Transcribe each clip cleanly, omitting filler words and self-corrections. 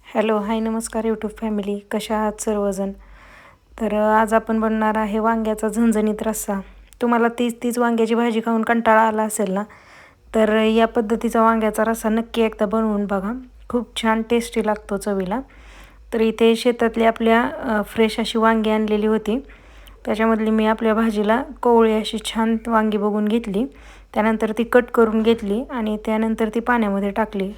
Hello hi नमस्कार YouTube family, कशा आहात सर्वजण. तर आज आपण बनणार आहे वांग्याचा झणझणीत रस्सा. तुम्हाला तीच वांग्याची भाजी खाऊन कंटाळा आला असेल ना, तर या पद्धतीचा वांग्याचा रस्सा नक्की एकदा बनवून बघा. खूप छान टेस्टी लागतो चवीला. तर इथे शेतातली आपल्या फ्रेश अशी वांगी आणलेली होती. त्याच्यामधली मी आपल्या भाजीला कोवळी अशी छान वांगी बघून घेतली. त्यानंतर ती कट करून घेतली आणि त्यानंतर ती पाण्यामध्ये टाकली.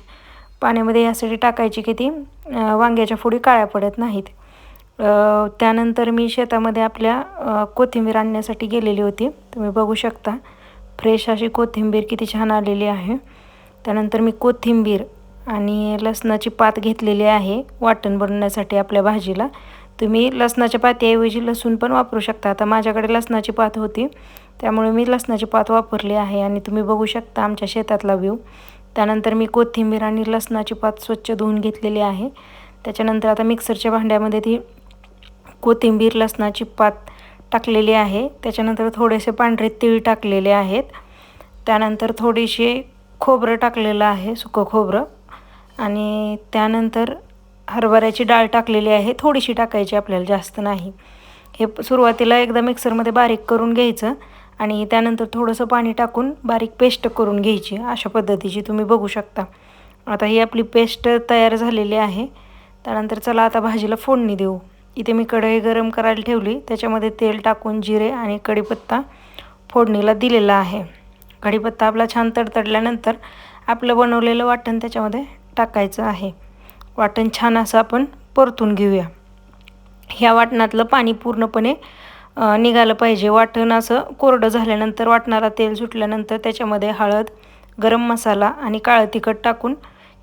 पाण्यामध्ये यासाठी टाकायची की ती वांग्याच्या फोडी काळ्या पडत नाहीत. त्यानंतर मी शेतामध्ये आपल्या कोथिंबीर आणण्यासाठी गेलेली होती. तुम्ही बघू शकता फ्रेश अशी कोथिंबीर किती छान आलेली आहे. त्यानंतर मी कोथिंबीर आणि लसणाची पात घेतलेली आहे वाटण बनवण्यासाठी आपल्या भाजीला. तुम्ही लसणाच्या पात्याऐवजी लसूण पण वापरू शकता. आता माझ्याकडे लसणाची पात होती त्यामुळे मी लसणाची पात वापरली आहे आणि तुम्ही बघू शकता आमच्या शेतातला व्ह्यू. त्यानंतर मी कोथिंबीर आणि लसणाची पात स्वच्छ धुवून घेतलेली आहे. त्याच्यानंतर आता मिक्सरच्या भांड्यामध्ये ती कोथिंबीर लसणाची पात टाकलेली आहे. त्याच्यानंतर थोडेसे पांढरे तीळ टाकलेले आहेत. त्यानंतर थोडीशी खोबरं टाकलेलं आहे, सुकं खोबरं. आणि त्यानंतर हरभऱ्याची डाळ टाकलेली आहे, थोडीशी टाकायची आपल्याला, जास्त नाही. हे सुरुवातीला एकदा मिक्सरमध्ये बारीक करून घ्यायचं आणि त्यानंतर थोडंसं पाणी टाकून बारीक पेस्ट करून घ्यायची. अशा पद्धतीची तुम्ही बघू शकता. आता ही आपली पेस्ट तयार झालेली आहे. त्यानंतर चला आता भाजीला फोडणी देऊ. इथे मी कढई गरम करायला ठेवली. त्याच्यामध्ये तेल टाकून जिरे आणि कढीपत्ता फोडणीला दिलेला आहे. कढीपत्ता आपला छान तडतडल्यानंतर आपलं बनवलेलं वाटण त्याच्यामध्ये टाकायचं आहे. वाटण छान असं आपण परतून घेऊया. ह्या वाटणातलं पाणी पूर्णपणे निघालं पाहिजे. वाटण असं कोरडं झाल्यानंतर वाटणाला तेल सुटल्यानंतर त्याच्यामध्ये हळद, गरम मसाला आणि काळं तिखट टाकून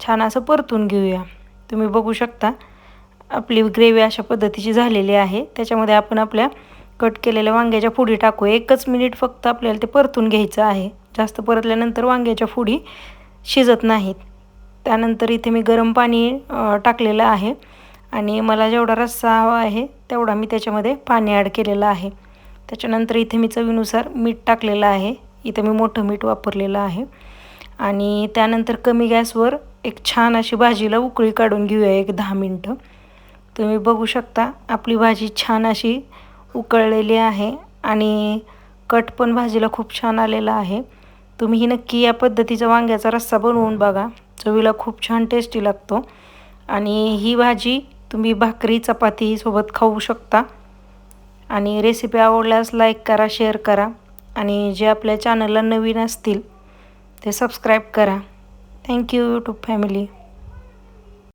छान असं परतून घेऊया. तुम्ही बघू शकता आपली ग्रेव्ही अशा पद्धतीची झालेली आहे. त्याच्यामध्ये आपण आपल्या कट केलेल्या वांग्याच्या फोडी टाकू. 1 मिनिट फक्त आपल्याला ते परतून घ्यायचं आहे. जास्त परतल्यानंतर वांग्याच्या फोडी शिजत नाहीत. त्यानंतर इथे मी गरम पाणी टाकलेलं आहे आणि मला जेवढा रस्सा हवा आहे तेवढा मी त्याच्यामध्ये पाणी ॲड केलेलं आहे. त्याच्यानंतर इथे मी चवीनुसार मीठ टाकलेलं आहे. इथे मी मोठं मीठ वापरलेलं आहे. आणि त्यानंतर कमी गॅसवर एक छान अशी भाजीला उकळी काढून घेऊया 10 मिनटं. तुम्ही बघू शकता आपली भाजी छान अशी उकळलेली आहे आणि कट पण भाजीला खूप छान आलेला आहे. तुम्ही ही नक्की या पद्धतीचा वांग्याचा रस्सा बनवून बघा. चवीला खूप छान टेस्टी लागतो आणि ही भाजी तुम्ही भाकरी चपाती सोबत खाऊ शकता. आणि रेसिपी आवडल्यास लाईक करा, शेअर करा आणि जे आपल्या चॅनलला नवीन असतील ते सबस्क्राईब करा. Thank you YouTube family.